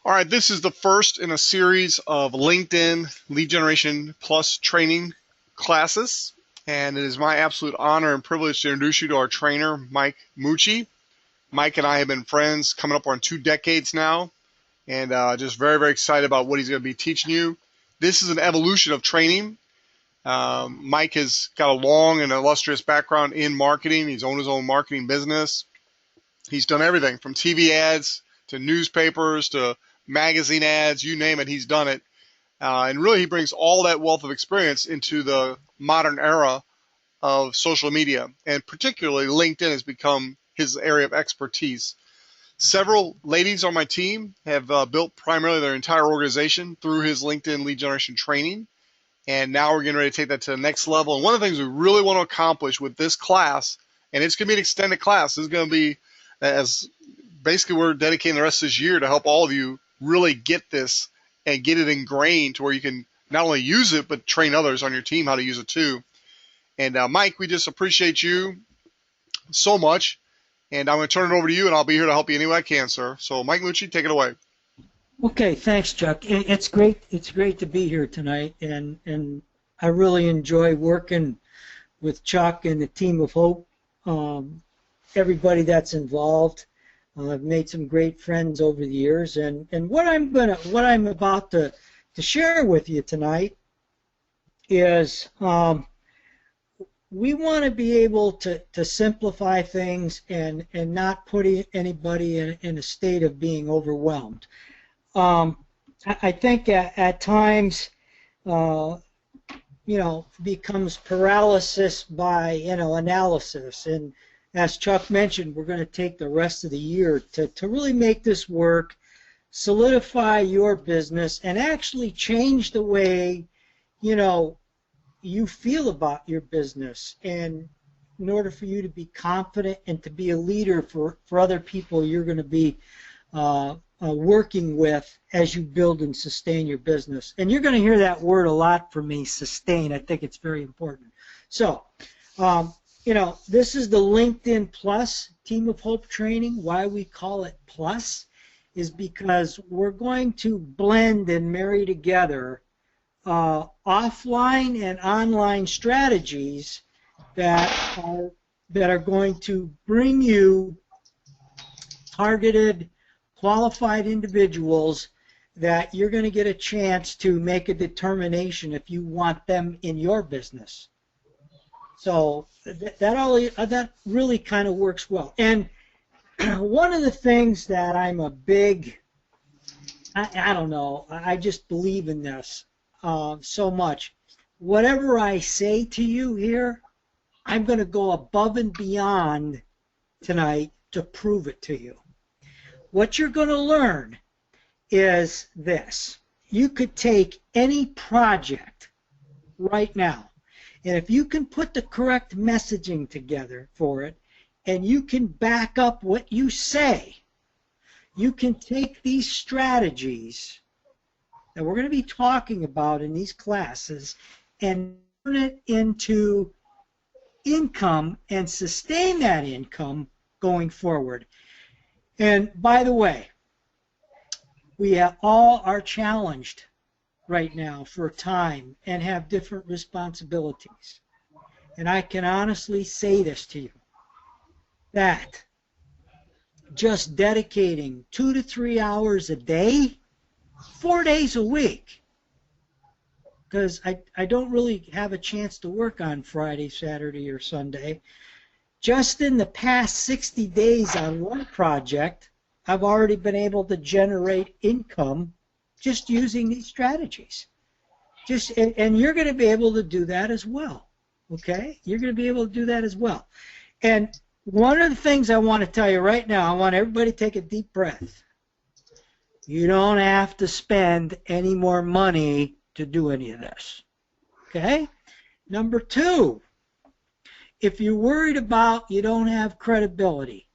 All right, this is the first in a series of LinkedIn Lead Generation Plus training classes, and it is my absolute honor and privilege to introduce you to our trainer, Mike Mucci. Mike and I have been friends coming up on 2 decades now, and just very, very excited about what he's going to be teaching you. This is an evolution of training. Mike has got a long and illustrious background in marketing. He's owned his own marketing business. He's done everything from TV ads to newspapers to magazine ads, you name it, he's done it. And really, he brings all that wealth of experience into the modern era of social media. And particularly, LinkedIn has become his area of expertise. Several ladies on my team have built primarily their entire organization through his LinkedIn lead generation training. And now we're getting ready to take that to the next level. And one of the things we really want to accomplish with this class, and it's going to be an extended class, this is going to be as basically we're dedicating the rest of this year to help all of you really get this and get it ingrained to where you can not only use it, but train others on your team how to use it too. And Mike, we just appreciate you so much. And I'm going to turn it over to you, and I'll be here to help you any way I can, sir. So Mike Mucci, take it away. Okay, thanks, Chuck. It's great. It's great to be here tonight, and I really enjoy working with Chuck and the team of Hope. Everybody that's involved. I've made some great friends over the years, and what I'm about to share with you tonight is we want to be able to simplify things and not put anybody in a state of being overwhelmed. I think at times, becomes paralysis by analysis. And as Chuck mentioned, we're going to take the rest of the year to really make this work, solidify your business, and actually change the way you feel about your business. And in order for you to be confident and to be a leader for other people you're going to be working with as you build and sustain your business. And you're going to hear that word a lot from me, sustain. I think it's very important. So, this is the LinkedIn Plus Team of Hope training. Why we call it Plus is because we're going to blend and marry together offline and online strategies that are going to bring you targeted, qualified individuals that you're going to get a chance to make a determination if you want them in your business. So that really kind of works well. And one of the things that I'm a big, I don't know, I just believe in this so much. Whatever I say to you here, I'm going to go above and beyond tonight to prove it to you. What you're going to learn is this. You could take any project right now, and if you can put the correct messaging together for it, and you can back up what you say, you can take these strategies that we're going to be talking about in these classes and turn it into income and sustain that income going forward. And by the way, we all are challenged right now for time and have different responsibilities. And I can honestly say this to you, that just dedicating 2 to 3 hours a day, 4 days a week, because I don't really have a chance to work on Friday, Saturday, or Sunday. Just in the past 60 days on one project, I've already been able to generate income just using these strategies. And you're going to be able to do that as well. Okay? You're going to be able to do that as well. And one of the things I want to tell you right now, I want everybody to take a deep breath. You don't have to spend any more money to do any of this. Okay? Number two, if you're worried about you don't have credibility,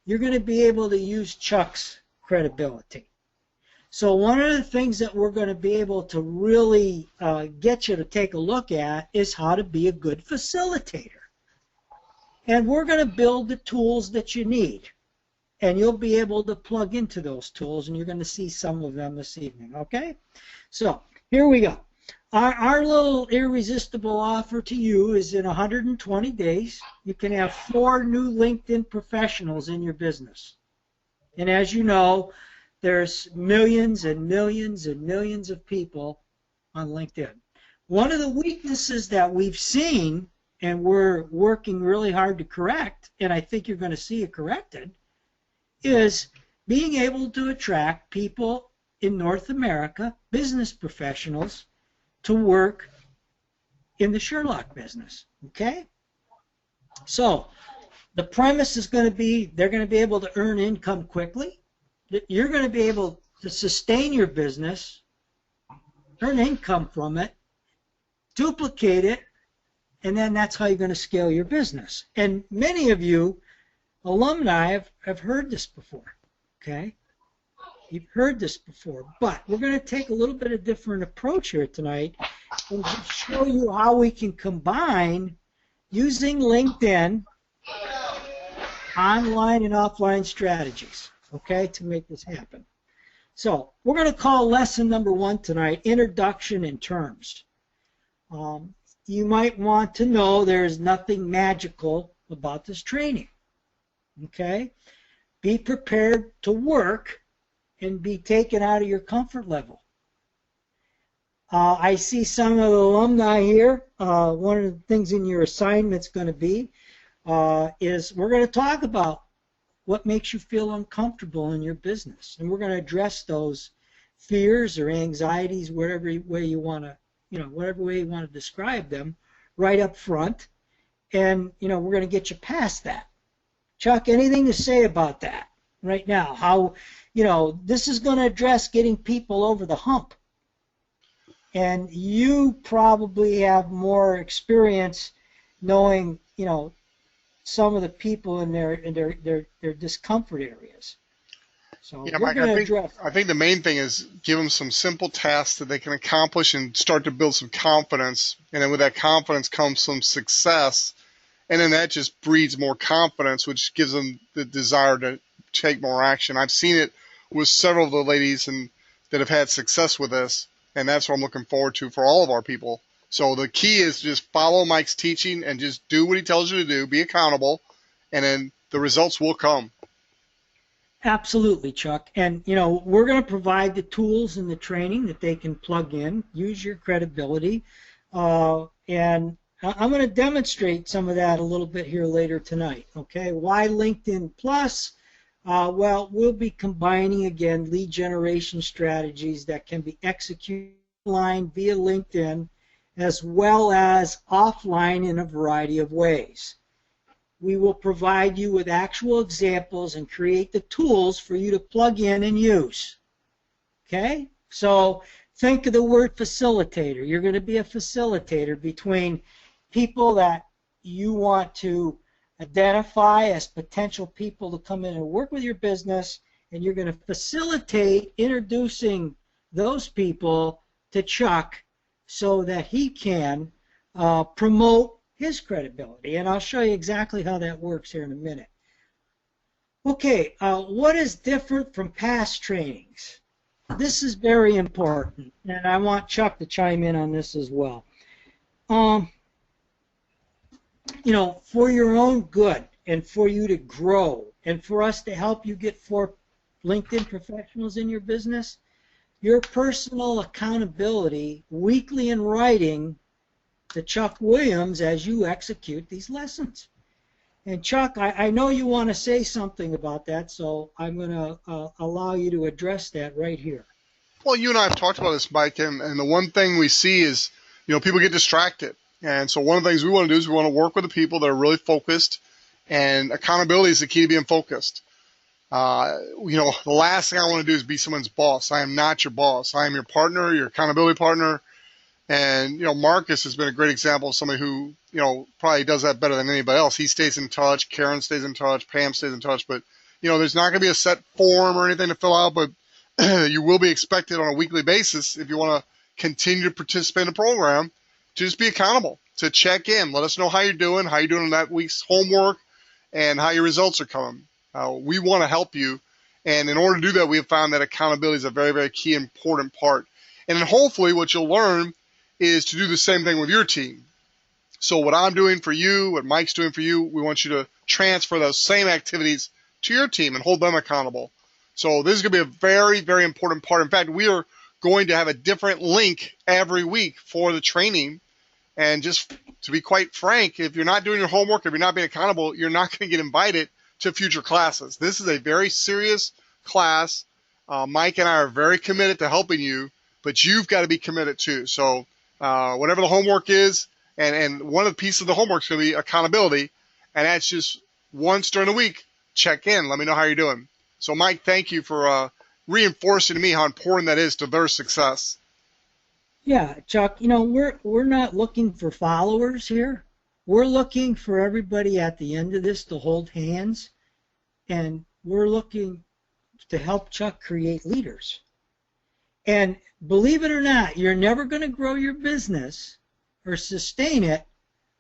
you're going to be able to use Chuck's credibility. So one of the things that we're going to be able to really get you to take a look at is how to be a good facilitator. And we're going to build the tools that you need. and you'll be able to plug into those tools, and you're going to see some of them this evening, okay? So here we go. Our little irresistible offer to you is in 120 days, you can have 4 new LinkedIn professionals in your business. And as you know, there's millions and millions and millions of people on LinkedIn. One of the weaknesses that we've seen, and we're working really hard to correct, and I think you're going to see it corrected, is being able to attract people in North America, business professionals, to work in the Sherlock business, okay? So the premise is going to be they're going to be able to earn income quickly. You're going to be able to sustain your business, earn income from it, duplicate it, and then that's how you're going to scale your business. And many of you alumni have heard this before, okay? You've heard this before, but we're going to take a little bit of different approach here tonight and just show you how we can combine using LinkedIn online and offline strategies, okay, to make this happen. So we're going to call lesson number 1 tonight, Introduction and Terms. You might want to know there's nothing magical about this training, okay? Be prepared to work and be taken out of your comfort level. I see some of the alumni here. One of the things in your assignment is going to be is we're going to talk about what makes you feel uncomfortable in your business, and we're going to address those fears or anxieties, whatever way you want to, whatever way you want to describe them, right up front, and we're going to get you past that. Chuck, anything to say about that right now? How this is going to address getting people over the hump. And you probably have more experience knowing, some of the people in their discomfort areas. So yeah, Mike, I think the main thing is give them some simple tasks that they can accomplish and start to build some confidence. And then with that confidence comes some success. And then that just breeds more confidence, which gives them the desire to take more action. I've seen it with several of the ladies that have had success with this, and that's what I'm looking forward to for all of our people. So the key is just follow Mike's teaching and just do what he tells you to do, be accountable, and then the results will come. Absolutely, Chuck. And, we're going to provide the tools and the training that they can plug in, use your credibility, and I'm going to demonstrate some of that a little bit here later tonight, okay? Why LinkedIn Plus? Well, we'll be combining, again, lead generation strategies that can be executed online via LinkedIn as well as offline in a variety of ways. We will provide you with actual examples and create the tools for you to plug in and use, okay? So think of the word facilitator. You're going to be a facilitator between people that you want to identify as potential people to come in and work with your business, and you're going to facilitate introducing those people to Chuck so that he can promote his credibility. And I'll show you exactly how that works here in a minute. Okay, what is different from past trainings? This is very important, and I want Chuck to chime in on this as well. For your own good and for you to grow and for us to help you get 4 LinkedIn professionals in your business, your personal accountability weekly in writing to Chuck Williams as you execute these lessons. And Chuck, I know you want to say something about that, so I'm going to allow you to address that right here. Well, you and I have talked about this, Mike, and the one thing we see is, people get distracted. And so one of the things we want to do is we want to work with the people that are really focused, and accountability is the key to being focused. The last thing I want to do is be someone's boss. I am not your boss. I am your partner, your accountability partner. And, Marcus has been a great example of somebody who, probably does that better than anybody else. He stays in touch. Karen stays in touch. Pam stays in touch. But, there's not going to be a set form or anything to fill out, but you will be expected on a weekly basis if you want to continue to participate in the program to just be accountable, to check in. Let us know how you're doing on that week's homework and how your results are coming. We want to help you. And in order to do that, we have found that accountability is a very, very key, important part. And then hopefully what you'll learn is to do the same thing with your team. So what I'm doing for you, what Mike's doing for you, we want you to transfer those same activities to your team and hold them accountable. So this is going to be a very, very important part. In fact, we are going to have a different link every week for the training. And just to be quite frank, if you're not doing your homework, if you're not being accountable, you're not going to get invited to future classes. This is a very serious class. Mike and I are very committed to helping you, but you've got to be committed too. So whatever the homework is, and one of the pieces of the homework is going to be accountability, and that's just once during the week, check in. Let me know how you're doing. So, Mike, thank you for reinforcing to me how important that is to their success. Yeah, Chuck, we're not looking for followers here. We're looking for everybody at the end of this to hold hands, and we're looking to help Chuck create leaders. And believe it or not, you're never going to grow your business or sustain it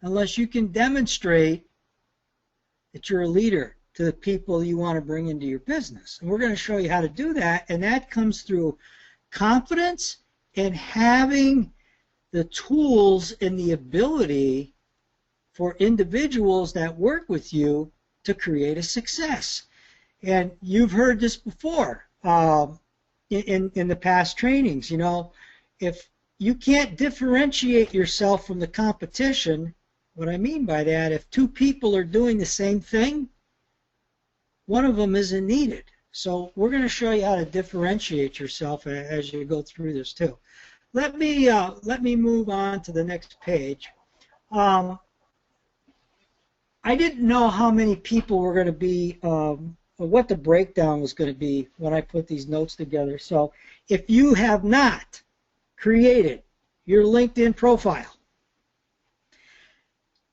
unless you can demonstrate that you're a leader to the people you want to bring into your business. And we're going to show you how to do that, and that comes through confidence and having the tools and the ability for individuals that work with you to create a success. And you've heard this before in the past trainings. If you can't differentiate yourself from the competition, what I mean by that, if two people are doing the same thing, one of them isn't needed. So we're going to show you how to differentiate yourself as you go through this too. Let me move on to the next page. I didn't know how many people were going to be, what the breakdown was going to be when I put these notes together. So if you have not created your LinkedIn profile,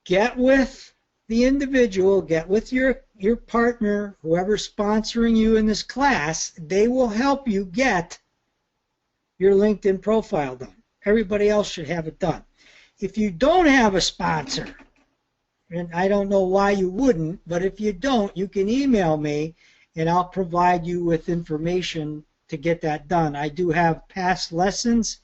get with the individual, get with your partner, whoever's sponsoring you in this class. They will help you get your LinkedIn profile done. Everybody else should have it done. If you don't have a sponsor, and I don't know why you wouldn't, but if you don't, you can email me and I'll provide you with information to get that done. I do have past lessons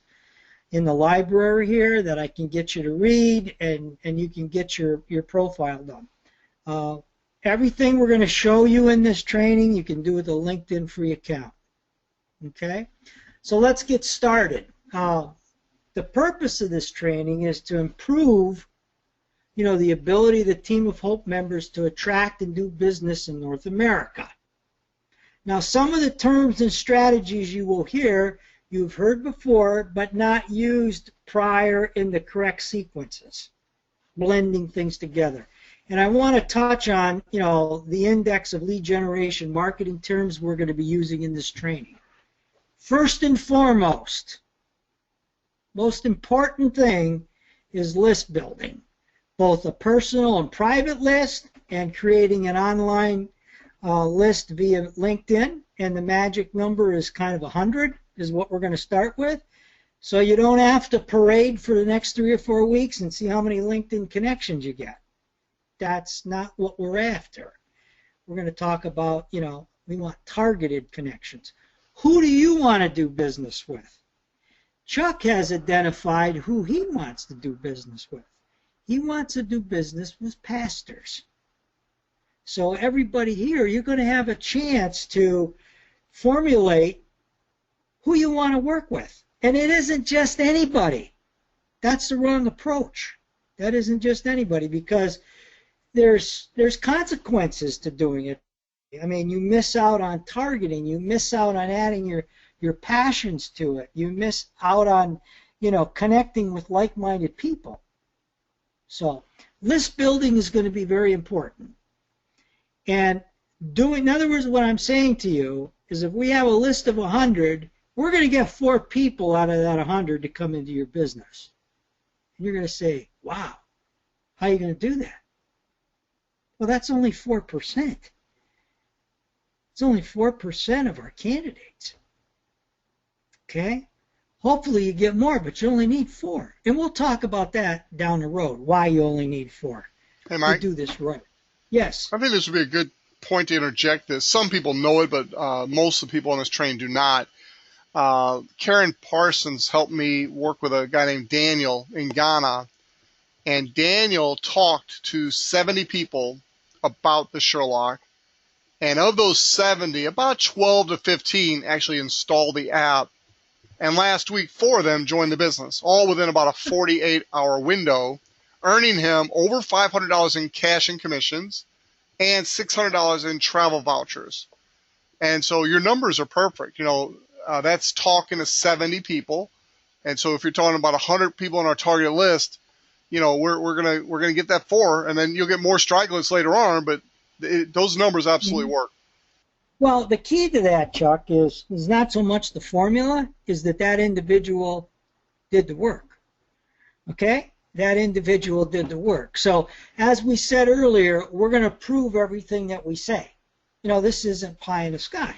in the library here that I can get you to read, and you can get your profile done. Everything we're going to show you in this training, you can do with a LinkedIn free account. Okay? So let's get started. The purpose of this training is to improve the ability of the Team of Hope members to attract and do business in North America. Now, some of the terms and strategies you will hear, you've heard before, but not used prior in the correct sequences, blending things together. And I want to touch on, the index of lead generation marketing terms we're going to be using in this training. First and foremost, most important thing is list building, both a personal and private list and creating an online list via LinkedIn. And the magic number is kind of 100 is what we're going to start with. So you don't have to parade for the next 3 or 4 weeks and see how many LinkedIn connections you get. That's not what we're after. We're going to talk about, we want targeted connections. Who do you want to do business with? Chuck has identified who he wants to do business with. He wants to do business with pastors. So everybody here, you're going to have a chance to formulate who you want to work with. And it isn't just anybody. That's the wrong approach. That isn't just anybody, because there's consequences to doing it. I mean, you miss out on targeting. You miss out on adding your passions to it. You miss out on, connecting with like-minded people. So list building is going to be very important. And in other words, what I'm saying to you is if we have a list of 100, we're going to get 4 people out of that 100 to come into your business. And you're going to say, wow, how are you going to do that? Well, that's only 4%. It's only 4% of our candidates. Okay? Hopefully you get more, but you only need 4. And we'll talk about that down the road, why you only need 4 Hey, Mike. to do this right. Yes. I think this would be a good point to interject this. Some people know it, but most of the people on this train do not. Karen Parsons helped me work with a guy named Daniel in Ghana, and Daniel talked to 70 people about the Sherlock, and of those 70, about 12 to 15 actually installed the app, and last week 4 of them joined the business, all within about a 48-hour window, earning him over $500 in cash and commissions and $600 in travel vouchers. And so your numbers are perfect. That's talking to 70 people. And so if you're talking about 100 people on our target list, we're gonna get that 4, and then you'll get more strike lists later on. But those numbers absolutely work. Well, the key to that, Chuck, is not so much the formula, is that individual did the work. Okay? That individual did the work. So as we said earlier, we're going to prove everything that we say. This isn't pie in the sky.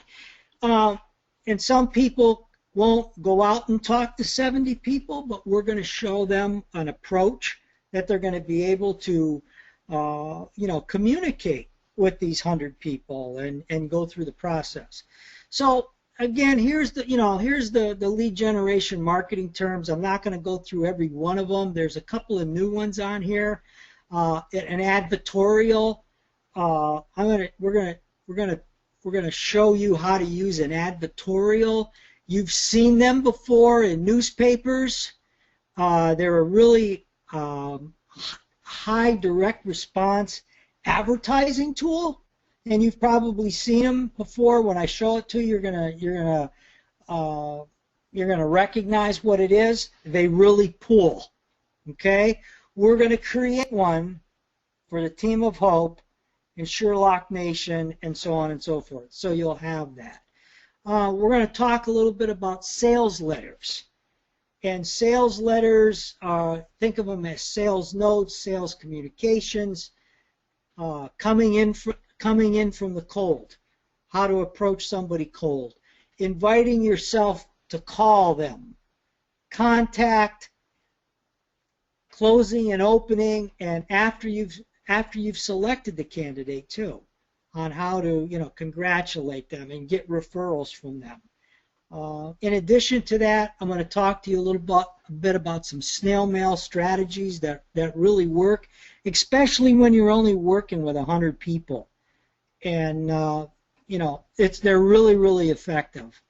And some people won't go out and talk to 70 people, but we're going to show them an approach that they're going to be able to, communicate with these 100 people and go through the process. So again, here's the lead generation marketing terms. I'm not going to go through every one of them. There's a couple of new ones on here. An advertorial. We're gonna show you how to use an advertorial. You've seen them before in newspapers. They're a really high direct response advertising tool, and you've probably seen them before. When I show it to you, you're gonna recognize what it is. They really pull. Okay, we're gonna create one for the Team of Hope and Sherlock Nation and so on and so forth. So you'll have that. We're going to talk a little bit about sales letters. And sales letters, think of them as sales notes, sales communications, coming in from the cold, how to approach somebody cold, inviting yourself to call them, contact, closing and opening, and after you've selected the candidate too, on how to congratulate them and get referrals from them. In addition to that, I'm going to talk to you a bit about some snail mail strategies that really work, especially when you're only working with 100 people, and they're really effective.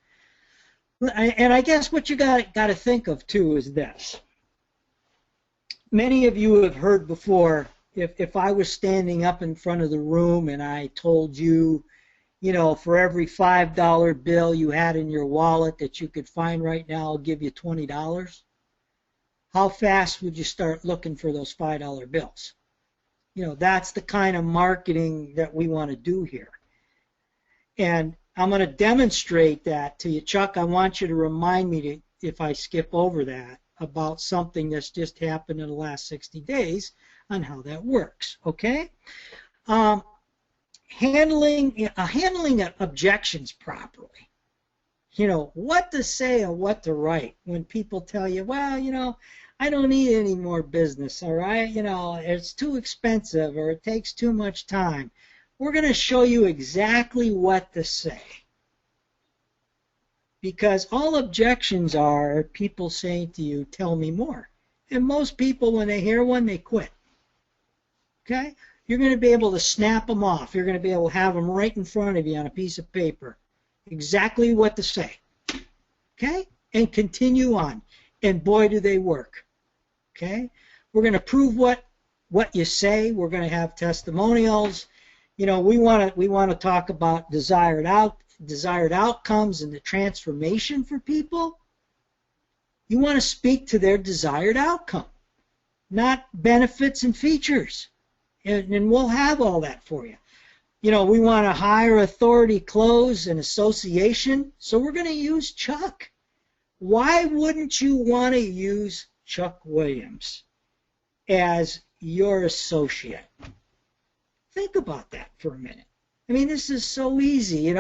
And I guess what you got to think of too is this. Many of you have heard before, if I was standing up in front of the room and I told you, for every $5 bill you had in your wallet that you could find right now, I'll give you $20. How fast would you start looking for those $5 bills? That's the kind of marketing that we want to do here. And I'm going to demonstrate that to you. Chuck, I want you to remind me, if I skip over that, about something that's just happened in the last 60 days on how that works, okay? Handling objections properly. What to say or what to write when people tell you, well, I don't need any more business, all right? It's too expensive or it takes too much time. We're going to show you exactly what to say. Because all objections are people saying to you, tell me more. And most people, when they hear one, they quit. Okay? You're going to be able to snap them off. You're going to be able to have them right in front of you on a piece of paper. Exactly what to say. Okay? And continue on. And boy, do they work. Okay? We're going to prove what you say. We're going to have testimonials. We want to talk about desired outcomes and the transformation for people. You want to speak to their desired outcome, not benefits and features. And we'll have all that for you. We want to hire authority, close, and association, so we're going to use Chuck. Why wouldn't you want to use Chuck Williams as your associate? Think about that for a minute. I mean, this is so easy,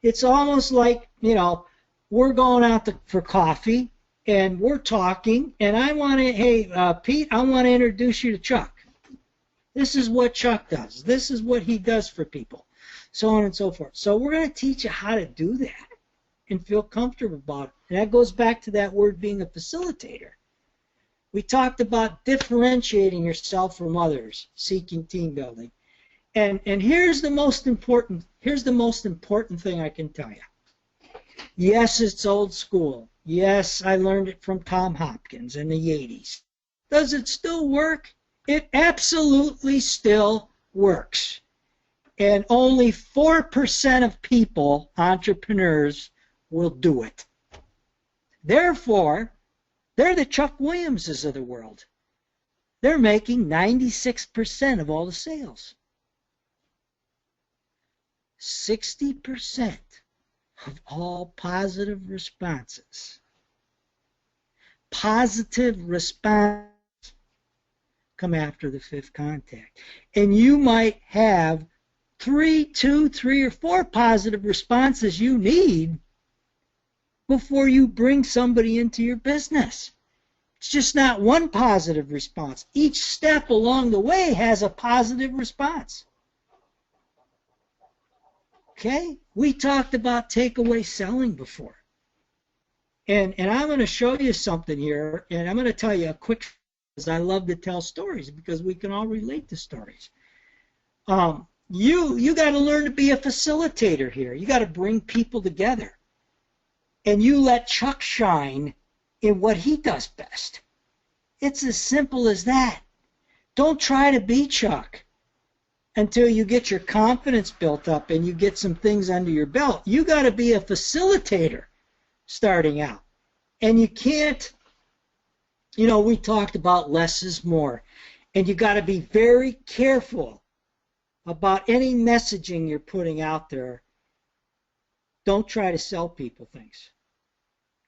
It's almost like, we're going out for coffee, and we're talking, and I want to, hey, Pete, I want to introduce you to Chuck. This is what Chuck does. This is what he does for people. so on and so forth. So we're going to teach you how to do that and feel comfortable about it. And that goes back to that word being a facilitator. We talked about differentiating yourself from others, seeking team building. And here's the most important thing I can tell you. Yes, it's old school. Yes, I learned it from Tom Hopkins in the 80s. Does it still work? It absolutely still works. And only 4% of people, entrepreneurs, will do it. Therefore, they're the Chuck Williamses of the world. They're making 96% of all the sales. 60% of all positive responses. Positive response come after the fifth contact. And you might have 3 or 4 positive responses you need before you bring somebody into your business. It's just not one positive response. Each step along the way has a positive response. Okay? We talked about takeaway selling before. And I'm going to show you something here, and I'm going to tell you a quick, because I love to tell stories because we can all relate to stories. You got to learn to be a facilitator here. You got to bring people together. And you let Chuck shine in what he does best. It's as simple as that. Don't try to be Chuck until you get your confidence built up and you get some things under your belt. You got to be a facilitator starting out. And you can't, we talked about less is more. And you got to be very careful about any messaging you're putting out there. Don't try to sell people things.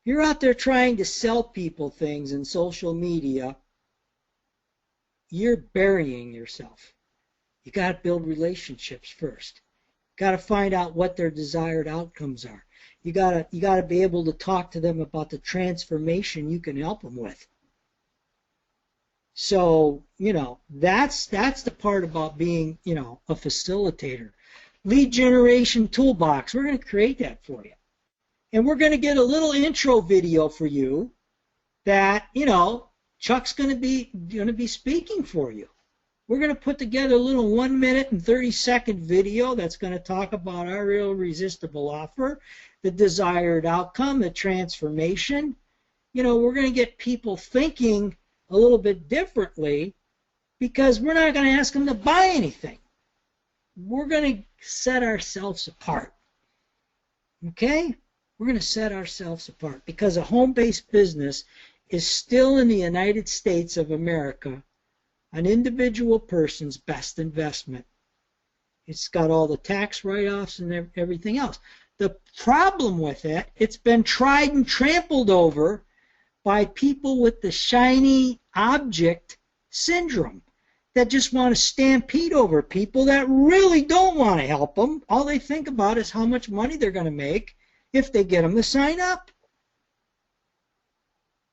You're out there trying to sell people things in social media, you're burying yourself. You got to build relationships first. You got to find out what their desired outcomes are. You got to be able to talk to them about the transformation you can help them with. So, that's the part about being, a facilitator. Lead generation toolbox. We're going to create that for you. And we're going to get a little intro video for you that, Chuck's going to be speaking for you. We're going to put together a little 1 minute and 30-second video that's going to talk about our irresistible offer, the desired outcome, the transformation. We're going to get people thinking a little bit differently because we're not going to ask them to buy anything. We're going to set ourselves apart. Okay? We're going to set ourselves apart because a home-based business is still in the United States of America an individual person's best investment. It's got all the tax write-offs and everything else. The problem with it, it's been tried and trampled over by people with the shiny object syndrome that just want to stampede over people that really don't want to help them. All they think about is how much money they're going to make if they get them to sign up.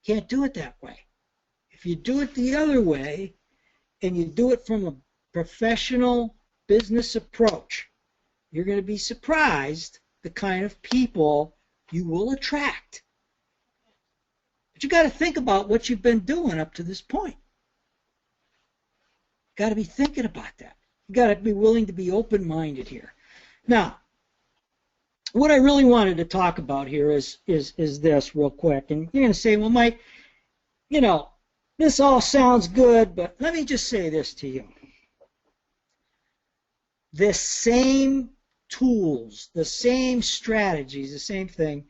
Can't do it that way. If you do it the other way, and you do it from a professional business approach, you're going to be surprised the kind of people you will attract. But you got to think about what you've been doing up to this point. You got to be thinking about that. You got to be willing to be open-minded here. Now, what I really wanted to talk about here is this real quick. And you're going to say, well, Mike, this all sounds good, but let me just say this to you. The same tools, the same strategies, the same thing,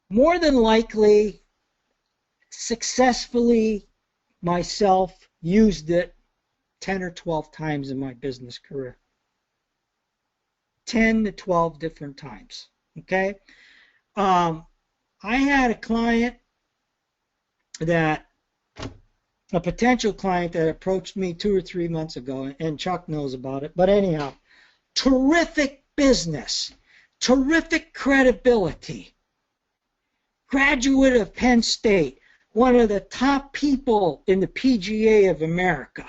more than likely, successfully, myself used it 10 or 12 times in my business career. 10 to 12 different times. Okay? I had a client a potential client that approached me 2 or 3 months ago, and Chuck knows about it. But anyhow, terrific business, terrific credibility, graduate of Penn State, one of the top people in the PGA of America.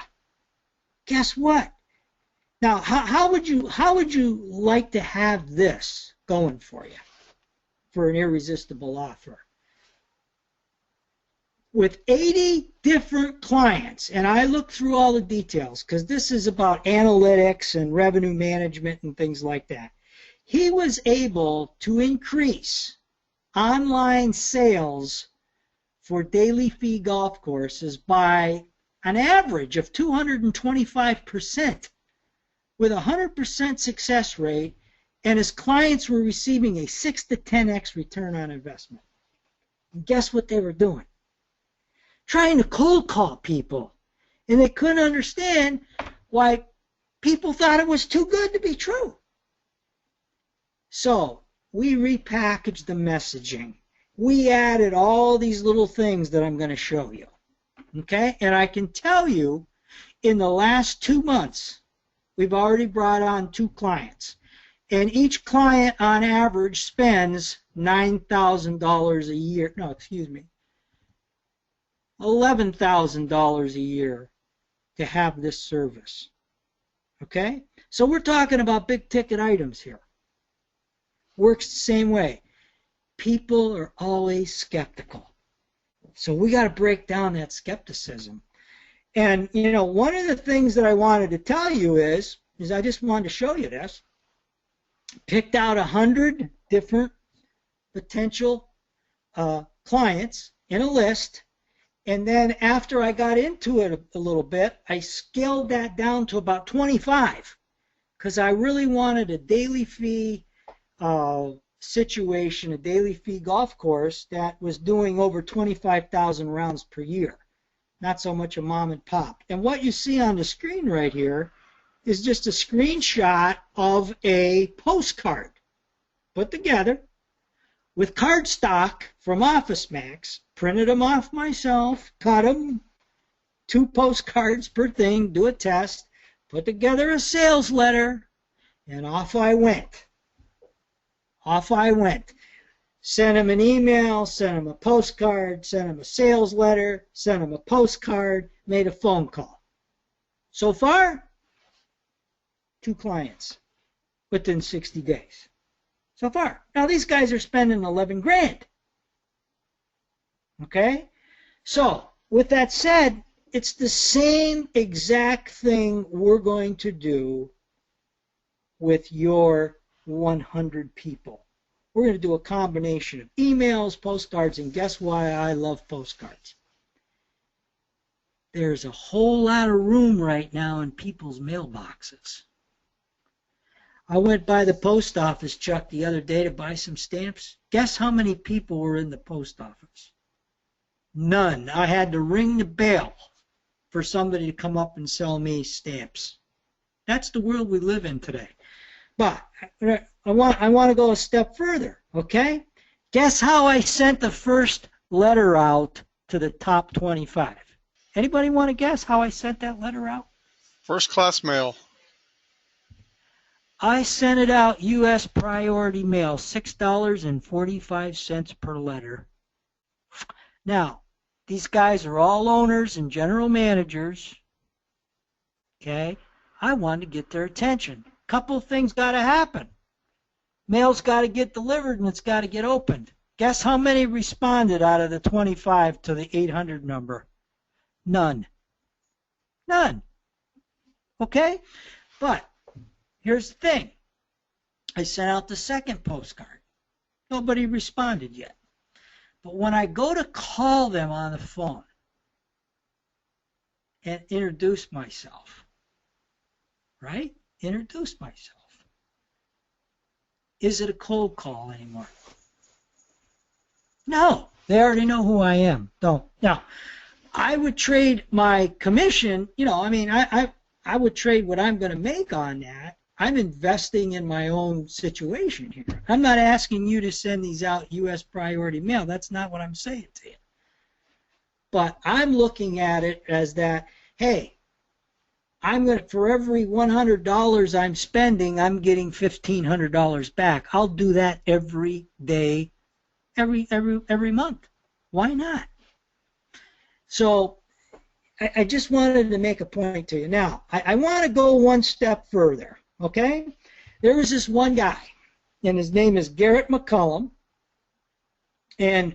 Guess what? Now, how would you like to have this going for you for an irresistible offer? With 80 different clients, and I looked through all the details because this is about analytics and revenue management and things like that. He was able to increase online sales for daily fee golf courses by an average of 225%, with a 100% success rate, and his clients were receiving a 6 to 10x return on investment. And guess what they were doing? Trying to cold call people, and they couldn't understand why people thought it was too good to be true. So we repackaged the messaging. We added all these little things that I'm going to show you. Okay? And I can tell you, in the last 2 months, we've already brought on 2 clients. And each client, on average, spends $9,000 a year. No, excuse me. $11,000 a year to have this service. Okay? So we're talking about big ticket items here. Works the same way. People are always skeptical. So we got to break down that skepticism. And, you know, one of the things that I wanted to tell you is I just wanted to show you this. Picked out 100 different potential clients in a list. And then after I got into it a little bit, I scaled that down to about 25 because I really wanted a daily fee situation, a daily fee golf course that was doing over 25,000 rounds per year, not so much a mom and pop. And what you see on the screen right here is just a screenshot of a postcard put together with cardstock from Office Max, printed them off myself, cut them, 2 postcards per thing, do a test, put together a sales letter, and off I went. Off I went. Sent him an email, sent him a postcard, sent him a sales letter, sent him a postcard, made a phone call. So far, 2 clients within 60 days. So far. Now these guys are spending 11 grand. Okay? So, with that said, it's the same exact thing we're going to do with your 100 people. We're going to do a combination of emails, postcards, and guess why I love postcards? There's a whole lot of room right now in people's mailboxes. I went by the post office, Chuck, the other day to buy some stamps. Guess how many people were in the post office? None. I had to ring the bell for somebody to come up and sell me stamps. That's the world we live in today. But I want to go a step further, okay? Guess how I sent the first letter out to the top 25? Anybody want to guess how I sent that letter out? First class mail. I sent it out U.S. priority mail, $6.45 per letter. Now, these guys are all owners and general managers. Okay? I wanted to get their attention. Couple of things got to happen. Mail's got to get delivered and it's got to get opened. Guess how many responded out of the 25 to the 800 number? None. None. Okay? But here's the thing. I sent out the second postcard. Nobody responded yet. But when I go to call them on the phone and introduce myself, right? Introduce myself. Is it a cold call anymore? No. They already know who I am. Don't. Now, I would trade my commission, you know, I mean, I would trade what I'm going to make on that. I'm investing in my own situation here. I'm not asking you to send these out U.S. priority mail. That's not what I'm saying to you. But I'm looking at it as that, hey, I'm going to, for every $100 I'm spending, I'm getting $1,500 back. I'll do that every day, every month. Why not? So I just wanted to make a point to you. Now, I want to go one step further, okay? There was this one guy, and his name is Garrett McCullum, and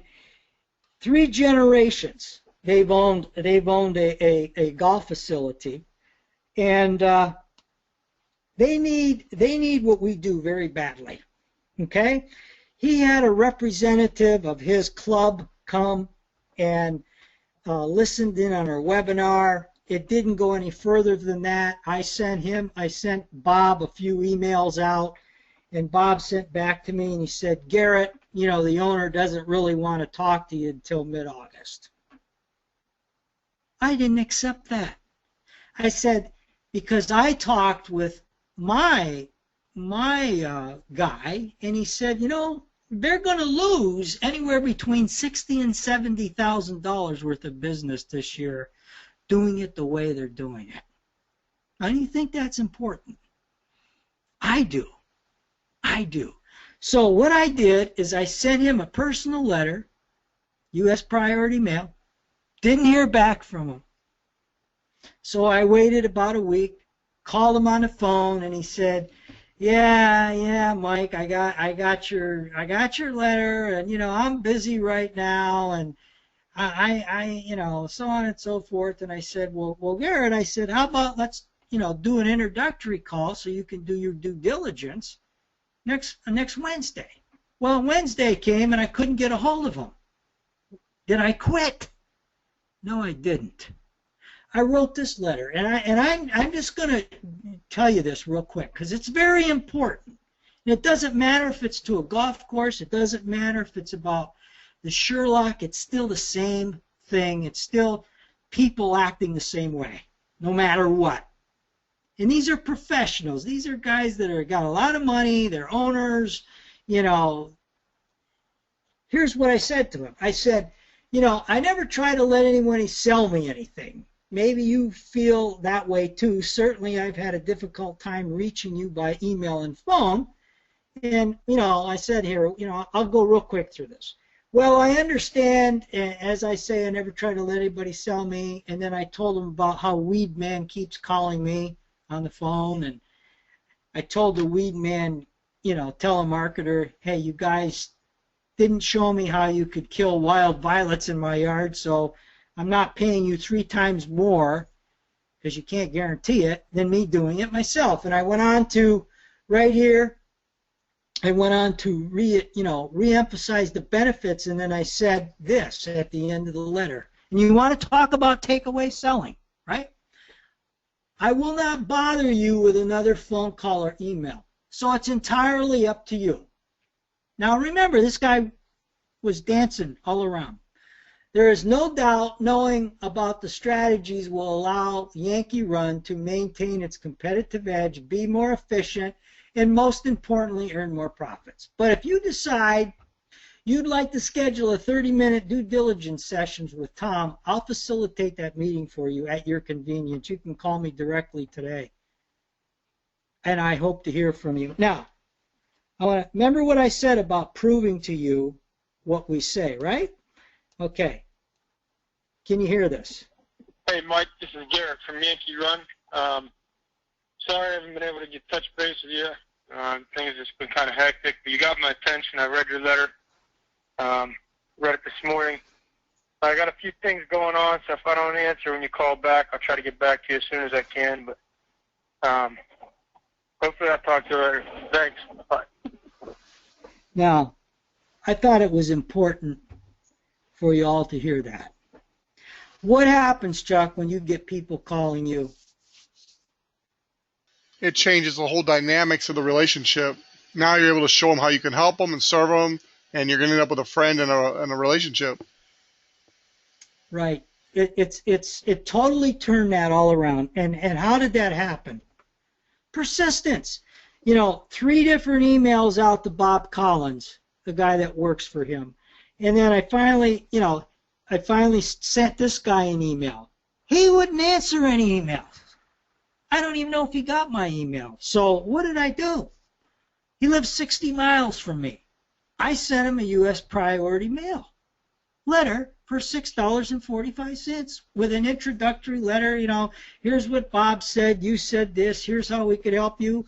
3 generations they've owned a golf facility, and they need what we do very badly, okay? He had a representative of his club come and listened in on our webinar. It didn't go any further than that. I sent Bob a few emails out, and Bob sent back to me and he said, Garrett, you know, the owner doesn't really want to talk to you until mid-August. I didn't accept that. I said, because I talked with my guy, and he said, you know, they're going to lose anywhere between $60,000 and $70,000 worth of business this year doing it the way they're doing it. Now, do you think that's important? I do. I do. So what I did is I sent him a personal letter, U.S. priority mail, didn't hear back from him. So I waited about a week, called him on the phone, and he said, yeah, Mike, I got your letter, and you know, I'm busy right now, and I you know, so on and so forth. And I said, well, Garrett, I said, how about let's, you know, do an introductory call so you can do your due diligence next Wednesday. Well, Wednesday came and I couldn't get a hold of him. Did I quit? No, I didn't. I wrote this letter, and I'm just going to tell you this real quick because it's very important. And it doesn't matter if it's to a golf course. It doesn't matter if it's about the Sherlock. It's still the same thing. It's still people acting the same way, no matter what. And these are professionals. These are guys that are got a lot of money. They're owners. You know, here's what I said to him. I said, you know, I never try to let anyone sell me anything. Maybe you feel that way too. Certainly I've had a difficult time reaching you by email and phone. And, you know, I said here, you know, I'll go real quick through this. Well, I understand, as I say, I never try to let anybody sell me. And then I told him about how Weed Man keeps calling me on the phone. And I told the Weed Man, you know, telemarketer, hey, you guys didn't show me how you could kill wild violets in my yard, so I'm not paying you 3 times more, because you can't guarantee it, than me doing it myself. And I went on to, right here, I went on to re-emphasize the benefits, and then I said this at the end of the letter. And you want to talk about takeaway selling, right? I will not bother you with another phone call or email. So it's entirely up to you. Now remember, this guy was dancing all around. There is no doubt knowing about the strategies will allow Yankee Run to maintain its competitive edge, be more efficient, and most importantly, earn more profits. But if you decide you'd like to schedule a 30-minute due diligence sessions with Tom, I'll facilitate that meeting for you at your convenience. You can call me directly today. And I hope to hear from you. Now, remember what I said about proving to you what we say, right? Okay. Can you hear this? Hey, Mike, this is Garrett from Yankee Run. Sorry I haven't been able to get touch base with you. Things have just been kind of hectic, but you got my attention. I read your letter. Read it this morning. I got a few things going on, so if I don't answer when you call back, I'll try to get back to you as soon as I can. But hopefully I'll talk to you later. Thanks. Bye. Now, I thought it was important for you all to hear that. What happens, Chuck, when you get people calling you? It changes the whole dynamics of the relationship. Now you're able to show them how you can help them and serve them, and you're going to end up with a friend and a relationship. Right. It totally turned that all around. And how did that happen? Persistence. You know, 3 different emails out to Bob Collins, the guy that works for him. And then I finally sent this guy an email. He wouldn't answer any emails. I don't even know if he got my email. So what did I do? He lives 60 miles from me. I sent him a U.S. priority mail. letter for $6.45 with an introductory letter. You know, here's what Bob said. You said this. Here's how we could help you.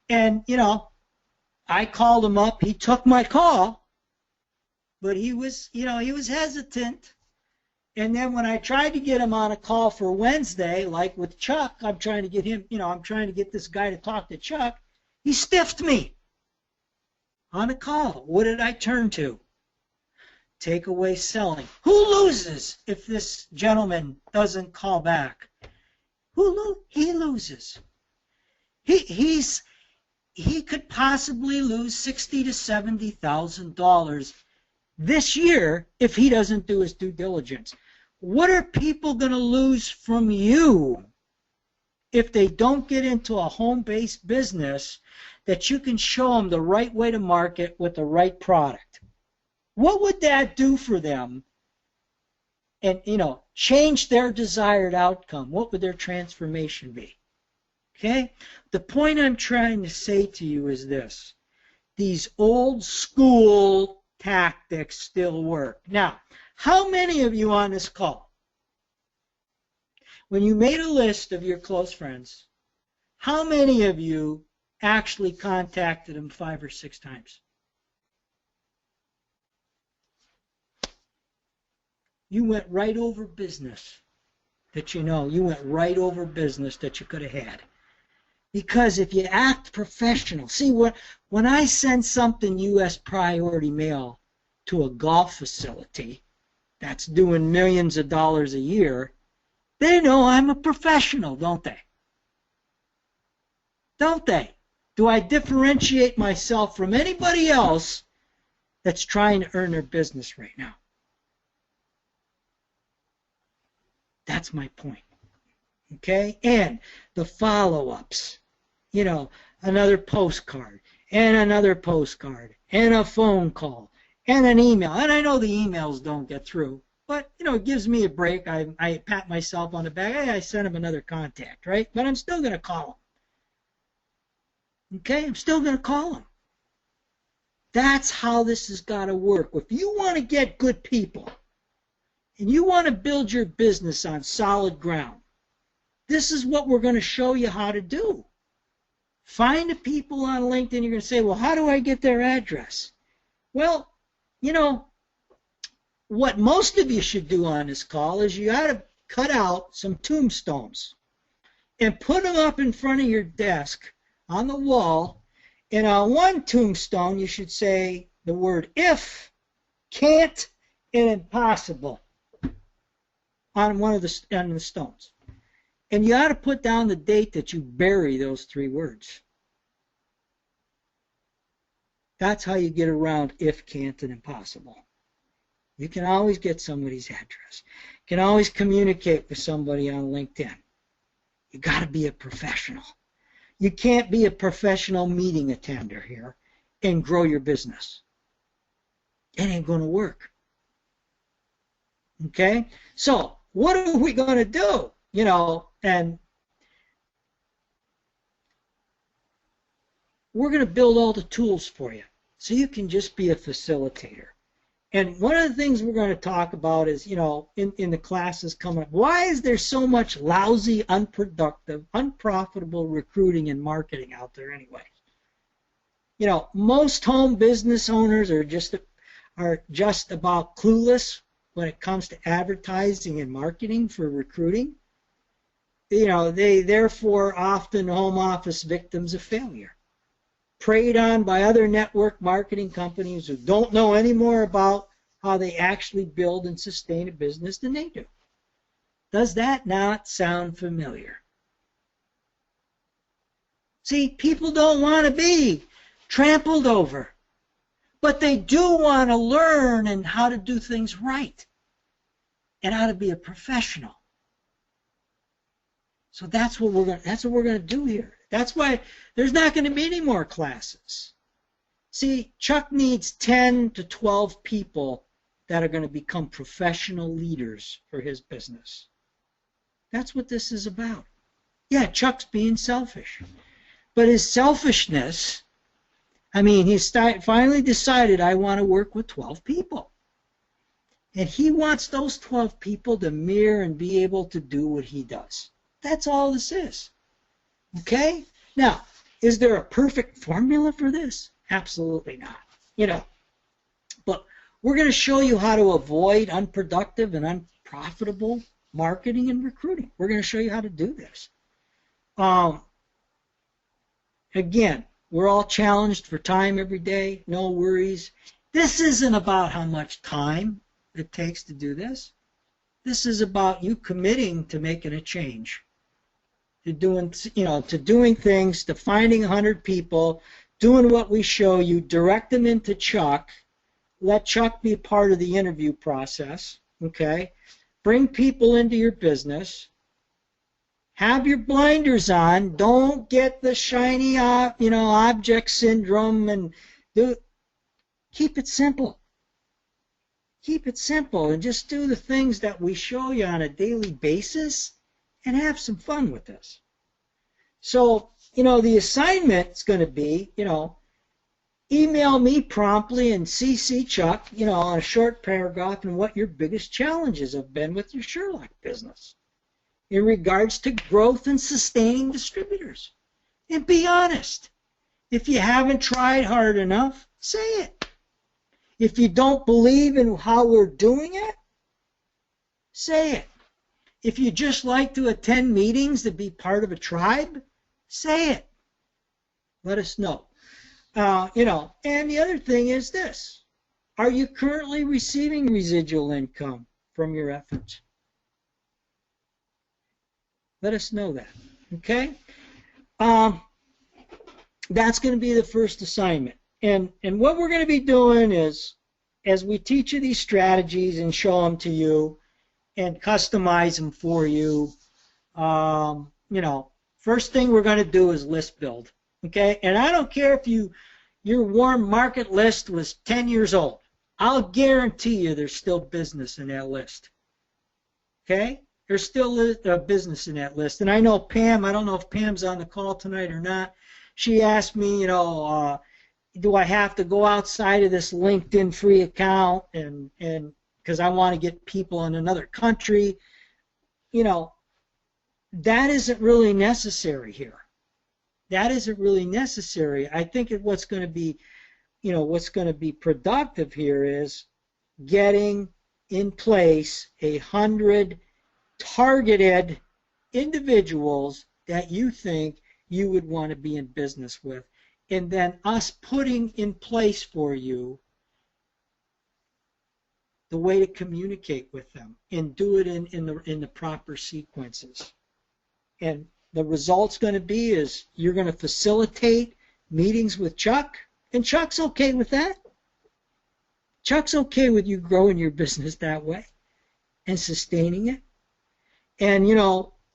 And, you know, I called him up. He took my call, but he was, you know, he was hesitant. And then when I tried to get him on a call for Wednesday, like with Chuck, I'm trying to get him, you know, I'm trying to get this guy to talk to Chuck. He stiffed me on a call. What did I turn to? Takeaway selling. Who loses if this gentleman doesn't call back? He loses. He could possibly lose $60,000 to $70,000 this year if he doesn't do his due diligence. What are people going to lose from you if they don't get into a home-based business that you can show them the right way to market with the right product? What would that do for them and, you know, change their desired outcome? What would their transformation be? Okay? The point I'm trying to say to you is this. These old school tactics still work. Now, how many of you on this call, when you made a list of your close friends, how many of you actually contacted them 5 or 6 times? You went right over business that you know. You went right over business that you could have had. Because if you act professional, see, when I send something U.S. priority mail to a golf facility that's doing millions of dollars a year, they know I'm a professional, don't they? Don't they? Do I differentiate myself from anybody else that's trying to earn their business right now? That's my point. Okay? And the follow-ups. You know, another postcard, and another postcard, and a phone call, and an email. And I know the emails don't get through, but, you know, it gives me a break. I pat myself on the back. Hey, I sent him another contact, right? But I'm still going to call him. Okay? I'm still going to call him. That's how this has got to work. If you want to get good people, and you want to build your business on solid ground, this is what we're going to show you how to do. Find the people on LinkedIn. You're going to say, well, how do I get their address? Well, you know, what most of you should do on this call is you got to cut out some tombstones and put them up in front of your desk on the wall. And on one tombstone, you should say the word if, can't, and impossible on one of the stones. And you ought to put down the date that you bury those 3 words. That's how you get around if, can't, and impossible. You can always get somebody's address. You can always communicate with somebody on LinkedIn. You got to be a professional. You can't be a professional meeting attender here and grow your business. It ain't going to work. Okay? So, what are we going to do? You know, and we're going to build all the tools for you so you can just be a facilitator. And one of the things we're going to talk about is, you know, in the classes coming up, why is there so much lousy, unproductive, unprofitable recruiting and marketing out there anyway? You know, most home business owners are just about clueless when it comes to advertising and marketing for recruiting. You know, they therefore often home office victims of failure, preyed on by other network marketing companies who don't know any more about how they actually build and sustain a business than they do. Does that not sound familiar? See, people don't want to be trampled over, but they do want to learn and how to do things right and how to be a professional. So that's what we're going to do here. That's why there's not going to be any more classes. See, Chuck needs 10 to 12 people that are going to become professional leaders for his business. That's what this is about. Yeah, Chuck's being selfish. But his selfishness, I mean, he finally decided, I want to work with 12 people. And he wants those 12 people to mirror and be able to do what he does. That's all this is. Okay? Now, is there a perfect formula for this? Absolutely not. But we're going to show you how to avoid unproductive and unprofitable marketing and recruiting. We're going to show you how to do this. Again, we're all challenged for time every day. No worries. This isn't about how much time it takes to do this. This is about you committing to making a change, to doing things, to finding 100 people, doing what we show you, direct them into Chuck, let Chuck be part of the interview process, okay? Bring people into your business. Have your blinders on. Don't get the shiny, object syndrome, and keep it simple. Keep it simple and just do the things that we show you on a daily basis and have some fun with this. So, the assignment's going to be, email me promptly and CC Chuck, on a short paragraph and what your biggest challenges have been with your Sherlock business in regards to growth and sustaining distributors. And be honest. If you haven't tried hard enough, say it. If you don't believe in how we're doing it, say it. If you just like to attend meetings to be part of a tribe, say it. Let us know. And the other thing is this. Are you currently receiving residual income from your efforts? Let us know that, okay? That's going to be the first assignment. And what we're going to be doing is, as we teach you these strategies and show them to you and customize them for you, first thing we're going to do is list build, okay? And I don't care if your warm market list was 10 years old. I'll guarantee you there's still business in that list, okay? There's still a business in that list. And I know Pam, I don't know if Pam's on the call tonight or not. She asked me, do I have to go outside of this LinkedIn free account and because I want to get people in another country? That isn't really necessary here. That isn't really necessary. I think what's going to be productive here is getting in place 100 targeted individuals that you think you would want to be in business with, and then us putting in place for you the way to communicate with them and do it in the proper sequences. And the result's going to be is you're going to facilitate meetings with Chuck, and Chuck's okay with that. Chuck's okay with you growing your business that way and sustaining it. And,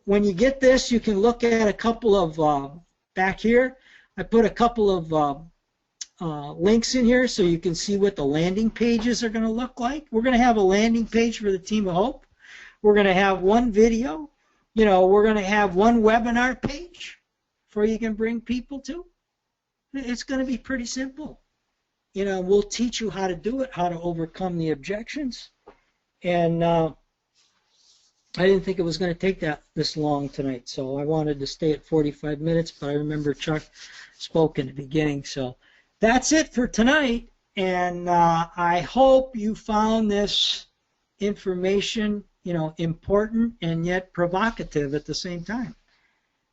when you get this, you can look at a couple of, back here, I put a couple of links in here so you can see what the landing pages are going to look like. We're going to have a landing page for the Team of Hope. We're going to have one video. We're going to have one webinar page for you can bring people to. It's going to be pretty simple. We'll teach you how to do it, how to overcome the objections. And I didn't think it was going to take this long tonight, so I wanted to stay at 45 minutes, but I remember Chuck spoke in the beginning. So that's it for tonight, and I hope you found this information, important and yet provocative at the same time.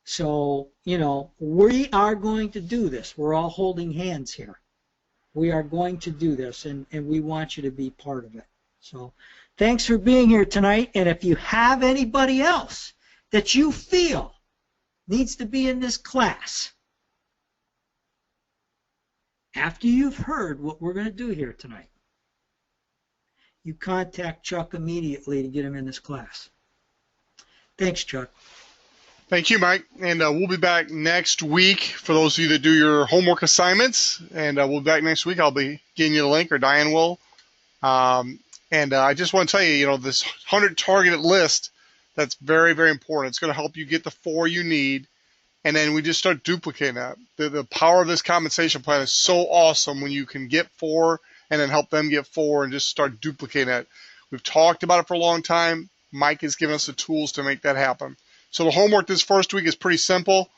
So, we are going to do this. We're all holding hands here. We are going to do this, and we want you to be part of it. So thanks for being here tonight, and if you have anybody else that you feel needs to be in this class, after you've heard what we're going to do here tonight, you contact Chuck immediately to get him in this class. Thanks, Chuck. Thank you, Mike. And we'll be back next week for those of you that do your homework assignments. And we'll be back next week. I'll be getting you the link, or Diane will. And I just want to tell you, this 100 targeted list, that's very, very important. It's going to help you get the 4 you need. And then we just start duplicating that. The power of this compensation plan is so awesome when you can get 4 and then help them get 4 and just start duplicating that. We've talked about it for a long time. Mike has given us the tools to make that happen. So the homework this first week is pretty simple.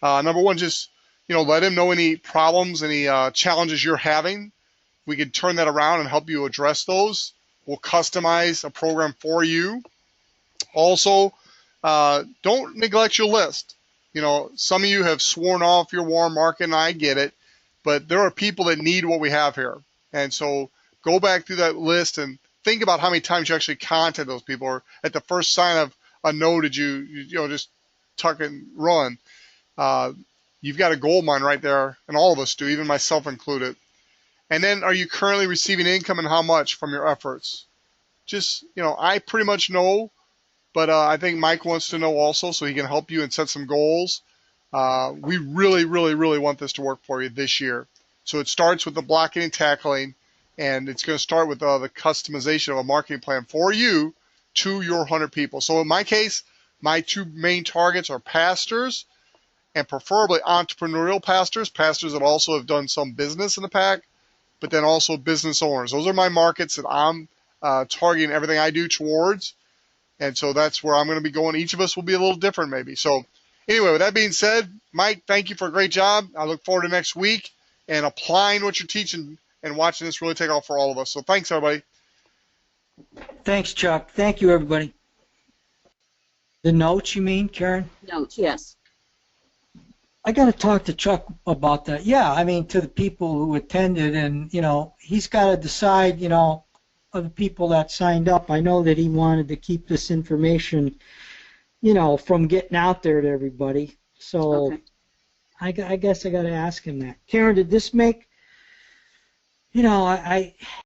Number one, just let him know any problems, any challenges you're having. We can turn that around and help you address those. We'll customize a program for you. Also, don't neglect your list. Some of you have sworn off your warm market, and I get it, but there are people that need what we have here. And so go back through that list and think about how many times you actually contact those people, or at the first sign of a no, did you just tuck and run. You've got a gold mine right there, and all of us do, even myself included. And then, are you currently receiving income, and how much from your efforts? Just, I pretty much know, but I think Mike wants to know also, so he can help you and set some goals. We really, really, really want this to work for you this year. So it starts with the blocking and tackling, and it's going to start with the customization of a marketing plan for you to your 100 people. So in my case, my two main targets are pastors, and preferably entrepreneurial pastors that also have done some business in the past, but then also business owners. Those are my markets that I'm targeting everything I do towards, and so that's where I'm going to be going. Each of us will be a little different maybe. So anyway, with that being said, Mike, thank you for a great job. I look forward to next week and applying what you're teaching and watching this really take off for all of us. So thanks, everybody. Thanks, Chuck. Thank you, everybody. The notes, you mean, Karen? Notes, yes. I got to talk to Chuck about that. Yeah, I mean, to the people who attended, and, he's got to decide, of the people that signed up. I know that he wanted to keep this information, from getting out there to everybody. So Okay. I guess I got to ask him that. Karen, did this make, I